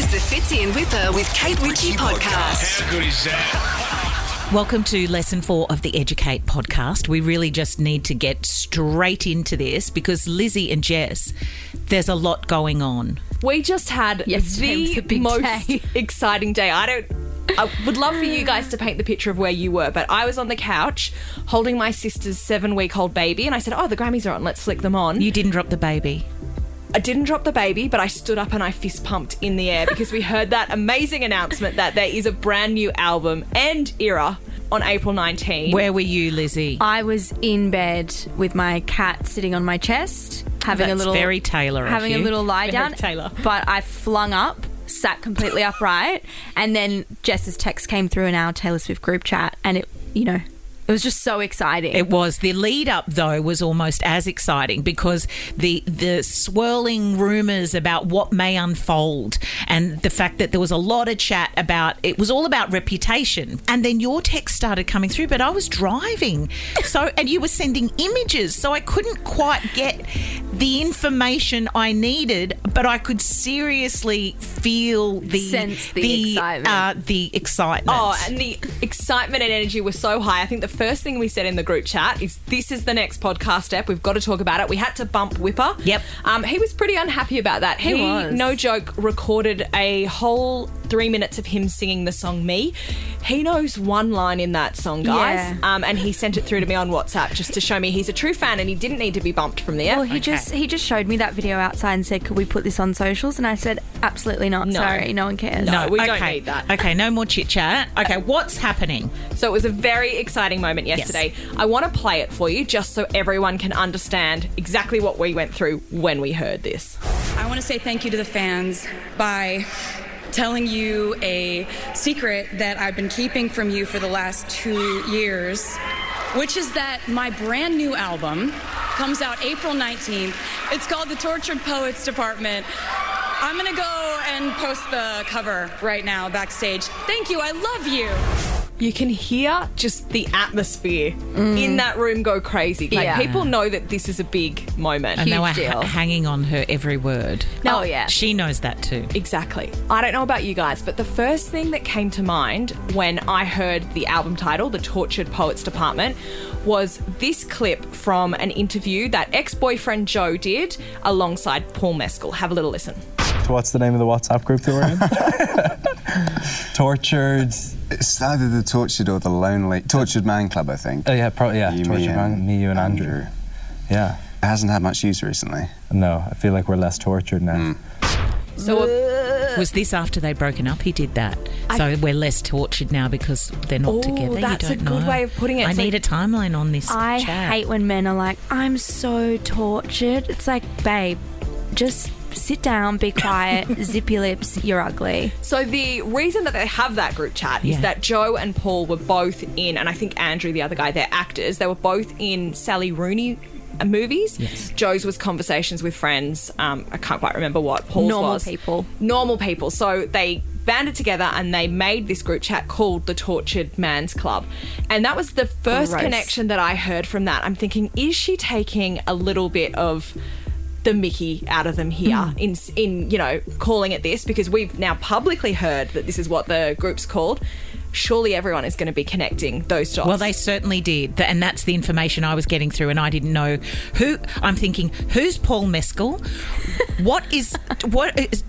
is the Fitzy and Whipper with Kate Ritchie podcast. How good is that? Welcome to Lesson 4 of the EduKate podcast. We really just need to get straight into this because Lizzie and Jess, there's a lot going on. We just had the most exciting day. I would love for you guys to paint the picture of where you were, but I was on the couch holding my sister's 7-week-old baby and I said, the Grammys are on, let's flick them on. You didn't drop the baby. I didn't drop the baby, but I stood up and I fist pumped in the air because we heard that amazing announcement that there is a brand new album and era on April 19. Where were you, Lizzie? I was in bed with my cat sitting on my chest, having a little lie down. Taylor. But I flung up, sat completely upright, and then Jess's text came through in our Taylor Swift group chat, and it was just so exciting. It was. The lead up, though, was almost as exciting because the swirling rumours about what may unfold and the fact that there was a lot of chat about, it was all about reputation. And then your text started coming through, but I was driving. And you were sending images, so I couldn't quite get the information I needed, but I could seriously feel sense the excitement. The excitement. Oh, and the excitement and energy was so high. I think the first thing we said in the group chat is, this is the next podcast step. We've got to talk about it. We had to bump Whipper. Yep. He was pretty unhappy about that. He was. No joke, recorded a whole 3 minutes of him singing the song Me. He knows one line in that song, guys. Yeah. And he sent it through to me on WhatsApp just to show me he's a true fan and he didn't need to be bumped from there. Well, he just showed me that video outside and said, could we put this on socials? And I said, absolutely not. No. Sorry, no one cares. No, we don't need that. Okay, no more chit-chat. Okay, what's happening? So it was a very exciting moment yesterday. Yes. I want to play it for you just so everyone can understand exactly what we went through when we heard this. I want to say thank you to the fans by telling you a secret that I've been keeping from you for the last 2 years, which is that my brand new album comes out April 19th. It's called The Tortured Poets Department. I'm going to go and post the cover right now backstage. Thank you. I love you. You can hear just the atmosphere in that room go crazy. Like, people know that this is a big moment. And they were deal. hanging on her every word. No, She knows that too. Exactly. I don't know about you guys, but the first thing that came to mind when I heard the album title, The Tortured Poets Department, was this clip from an interview that ex-boyfriend Joe did alongside Paul Mescal. Have a little listen. So what's the name of the WhatsApp group that we're in? Tortured... It's either the Tortured or the Lonely... Tortured Man Club, I think. Oh, yeah, Tortured Man, me, you and Andrew. Yeah. It hasn't had much use recently. No, I feel like we're less tortured now. So was this after they'd broken up? He did that. So we're less tortured now because they're not together. That's you don't a good know. way of putting it. I need a timeline on this I chat. hate when men are like, I'm so tortured. It's like, babe, just sit down, be quiet, zip your lips, you're ugly. So the reason that they have that group chat is that Joe and Paul were both in, and I think Andrew, the other guy, they're actors, they were both in Sally Rooney movies. Yes. Joe's was Conversations with Friends. I can't quite remember what Paul's was. Normal people. So they banded together and they made this group chat called the Tortured Man's Club. And that was the first connection that I heard from that. I'm thinking, is she taking a little bit of the Mickey out of them here in calling it this, because we've now publicly heard that this is what the group's called. Surely everyone is going to be connecting those dots. Well, they certainly did. And that's the information I was getting through, and I didn't know who. I'm thinking, who's Paul Mescal? What is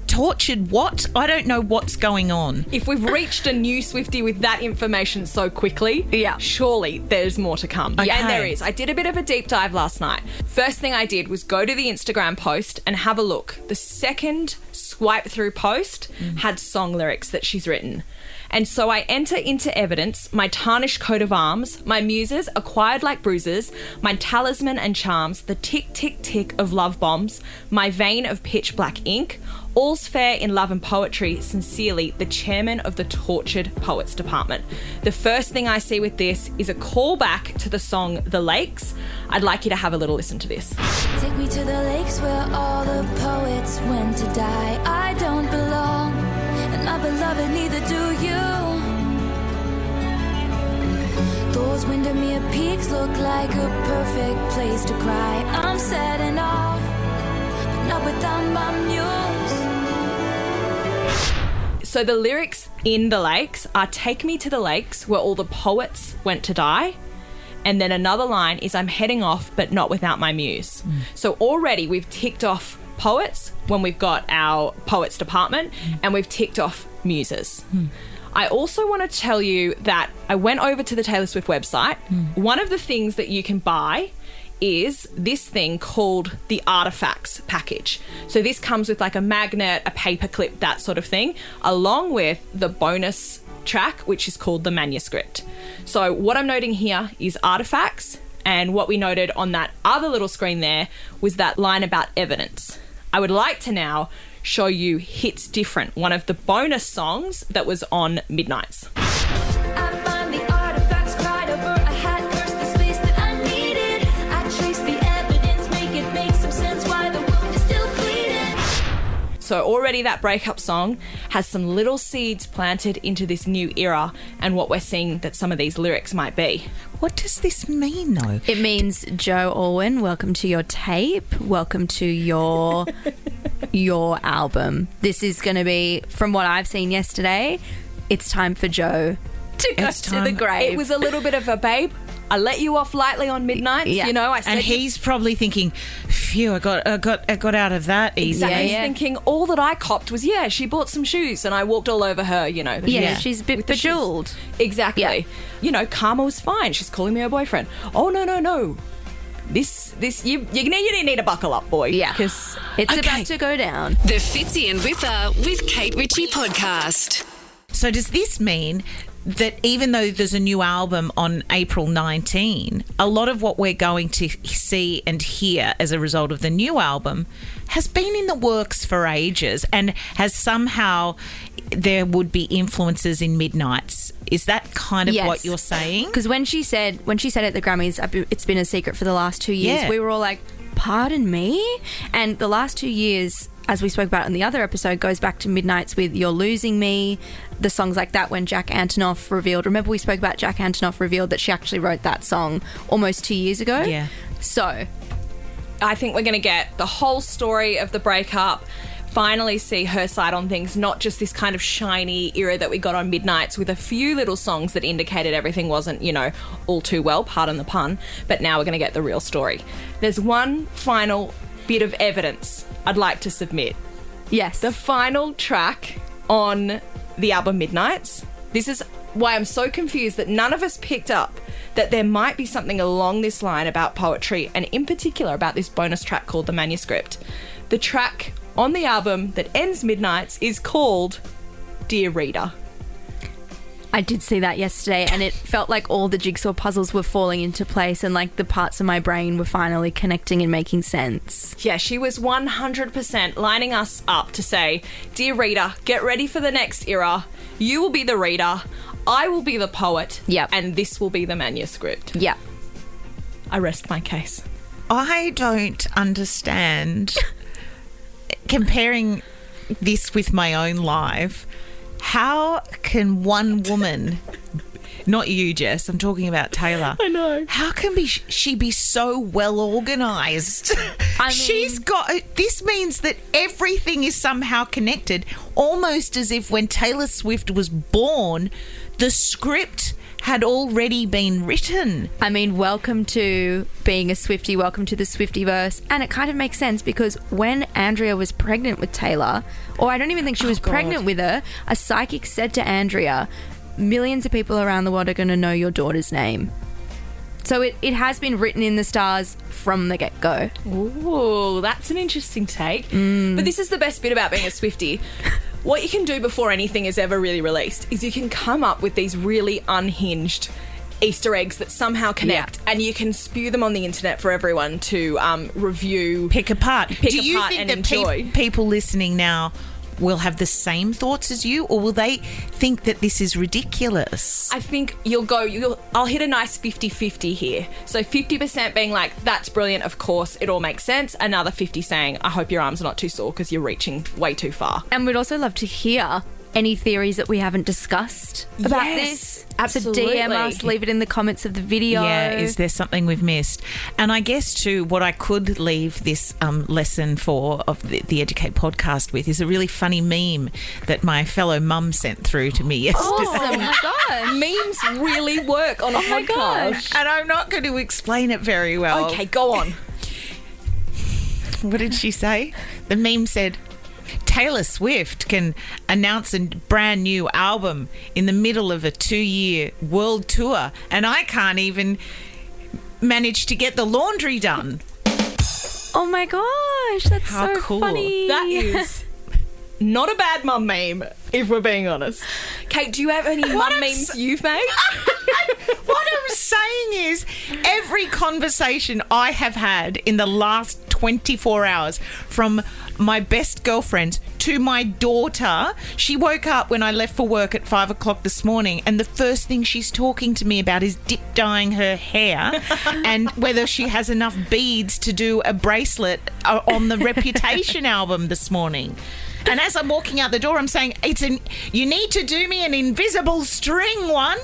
tortured what? I don't know what's going on. If we've reached a new Swiftie with that information so quickly, surely there's more to come. Okay. And there is. I did a bit of a deep dive last night. First thing I did was go to the Instagram post and have a look. The second swipe through post had song lyrics that she's written. And so I enter into evidence my tarnished coat of arms, my muses acquired like bruises, my talisman and charms, the tick, tick, tick of love bombs, my vein of pitch black ink, all's fair in love and poetry, sincerely, the chairman of the Tortured Poets Department. The first thing I see with this is a callback to the song The Lakes. I'd like you to have a little listen to this. Take me to the lakes where all the poets went to die. I don't belong, and my beloved, neither do you. Those Windermere peaks look like a perfect place to cry. I'm setting off, but not without my muse. So the lyrics in The Lakes are "Take me to the lakes where all the poets went to die." And then another line is "I'm heading off, but not without my muse." So already we've ticked off poets when we've got our poets department, and we've ticked off muses. I also want to tell you that I went over to the Taylor Swift website. One of the things that you can buy is this thing called the Artifacts package. So this comes with like a magnet, a paper clip, that sort of thing, along with the bonus track, which is called the manuscript. So what I'm noting here is Artifacts, and what we noted on that other little screen there was that line about evidence. I would like to now show you Hits Different, one of the bonus songs that was on Midnights. I find the artifacts, cried over a hat, cursed the space that I needed. I trace the evidence, make it make some sense why the wound is still bleeding. So already that breakup song has some little seeds planted into this new era and what we're seeing that some of these lyrics might be. What does this mean, though? It means, Joe Alwyn, welcome to your tape. Welcome to your album. This is going to be, from what I've seen yesterday, it's time for Joe to go to the grave. It was a little bit of a babe. I let you off lightly on Midnights, you know. I said, and he's probably thinking, "Phew, I got out of that easy." Exactly. He's thinking all that I copped was, she bought some shoes and I walked all over her, you know. She's a bit bejeweled. Exactly. Yeah. You know, karma was fine. She's calling me her boyfriend. Oh no. This you need to buckle up, boy. Yeah, because it's about to go down. The Fitzy and Whipper with Kate Ritchie podcast. So does this mean that even though there's a new album on April 19, a lot of what we're going to see and hear as a result of the new album has been in the works for ages and has somehow there would be influences in Midnights? Is that kind of what you're saying? Because when she said at the Grammys, it's been a secret for the last 2 years, we were all like, pardon me? And the last 2 years, as we spoke about in the other episode, goes back to Midnights with You're Losing Me, the songs like that when Jack Antonoff revealed. Remember we spoke about Jack Antonoff revealed that she actually wrote that song almost 2 years ago? Yeah. So I think we're going to get the whole story of the breakup, finally see her side on things, not just this kind of shiny era that we got on Midnights with a few little songs that indicated everything wasn't, all too well, pardon the pun, but now we're going to get the real story. There's one final bit of evidence I'd like to submit. Yes. The final track on the album Midnights. This is why I'm so confused that none of us picked up that there might be something along this line about poetry, and in particular about this bonus track called The Manuscript. The track on the album that ends Midnights is called Dear Reader. I did see that yesterday, and it felt like all the jigsaw puzzles were falling into place and like the parts of my brain were finally connecting and making sense. Yeah, she was 100% lining us up to say, dear reader, get ready for the next era. You will be the reader. I will be the poet. Yep. And this will be the manuscript. Yeah. I rest my case. I don't understand, comparing this with my own life, how can one woman, not you, Jess, I'm talking about Taylor. I know. How can she be so well organised? She's got, this means that everything is somehow connected, almost as if when Taylor Swift was born, the script had already been written. I mean, welcome to being a Swiftie, welcome to the Swiftyverse. And it kind of makes sense because when Andrea was pregnant with Taylor, or I don't even think she was pregnant with her, a psychic said to Andrea, millions of people around the world are going to know your daughter's name. So it has been written in the stars from the get-go. Ooh, that's an interesting take. But this is the best bit about being a Swiftie. What you can do before anything is ever really released is you can come up with these really unhinged Easter eggs that somehow connect, and you can spew them on the internet for everyone to review, pick apart. Do you think and that enjoy? People listening now will have the same thoughts as you, or will they think that this is ridiculous? I think I'll hit a nice 50-50 here. So 50% being like, that's brilliant, of course, it all makes sense. Another 50 saying, I hope your arms are not too sore because you're reaching way too far. And we'd also love to hear any theories that we haven't discussed about this, absolutely. so DM us, leave it in the comments of the video. Yeah, is there something we've missed? And I guess, too, what I could leave this lesson of the EduKate podcast with is a really funny meme that my fellow mum sent through to me yesterday. Oh my gosh. Memes really work on a podcast. gosh. And I'm not going to explain it very well. Okay, go on. What did she say? The meme said, Taylor Swift can announce a brand new album in the middle of a 2-year world tour, and I can't even manage to get the laundry done. Oh my gosh, that's How so cool. funny. That is not a bad mum meme, if we're being honest. Kate, do you have any mum memes you've made? What I'm saying is, every conversation I have had in the last 24 hours, from my best girlfriend to my daughter, she woke up when I left for work at 5 o'clock this morning, and the first thing she's talking to me about is dip dyeing her hair and whether she has enough beads to do a bracelet on the Reputation album this morning. And as I'm walking out the door, I'm saying, you need to do me an invisible string one.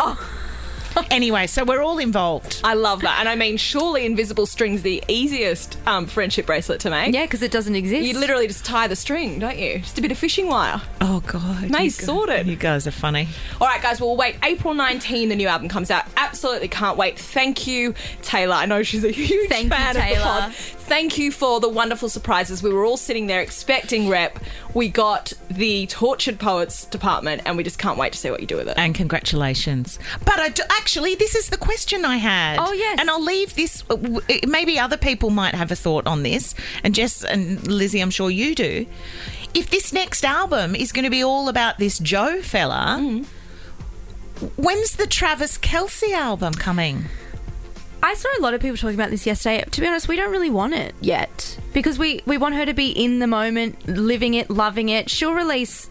Anyway, so we're all involved. I love that. And I mean, surely invisible string's the easiest friendship bracelet to make. Yeah, because it doesn't exist. You literally just tie the string, don't you? Just a bit of fishing wire. Oh, God. Sorted. You guys are funny. All right, guys, we'll wait. April 19, the new album comes out. Absolutely can't wait. Thank you, Taylor. I know she's a huge Thank you, fan of the Taylor. pod. Thank you for the wonderful surprises. We were all sitting there expecting rep. We got the Tortured Poets department, and we just can't wait to see what you do with it. And congratulations. But actually, this is the question I had. Oh, yes. And I'll leave this. Maybe other people might have a thought on this. And Jess and Lizzie, I'm sure you do. If this next album is going to be all about this Joe fella, when's the Travis Kelce album coming? I saw a lot of people talking about this yesterday. To be honest, we don't really want it yet because we want her to be in the moment, living it, loving it. She'll release,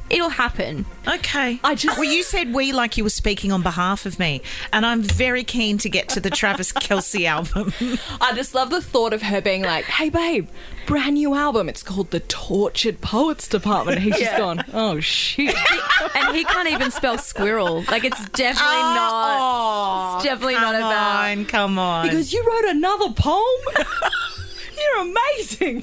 it'll happen. Okay. Well, you said we like you were speaking on behalf of me, and I'm very keen to get to the Travis Kelce album. I just love the thought of her being like, hey, babe, brand new album. It's called the Tortured Poets department. He's just gone, oh, shit. And he can't even spell squirrel. Like, it's definitely not. It's definitely not about. Come on. Because you wrote another poem? You're amazing.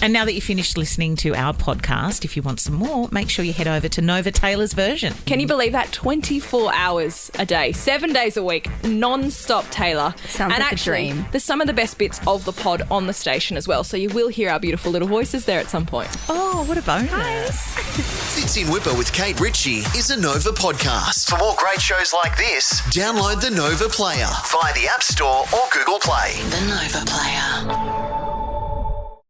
And now that you've finished listening to our podcast, if you want some more, make sure you head over to Nova Taylor's version. Can you believe that? 24 hours a day, 7 days a week, non-stop Taylor. Sounds and like actually, a dream. there's some of the best bits of the pod on the station as well, so you will hear our beautiful little voices there at some point. Oh, what a bonus. Fits in Whipper with Kate Ritchie is a Nova podcast. For more great shows like this, download the Nova Player via the App Store or Google Play. The Nova Player.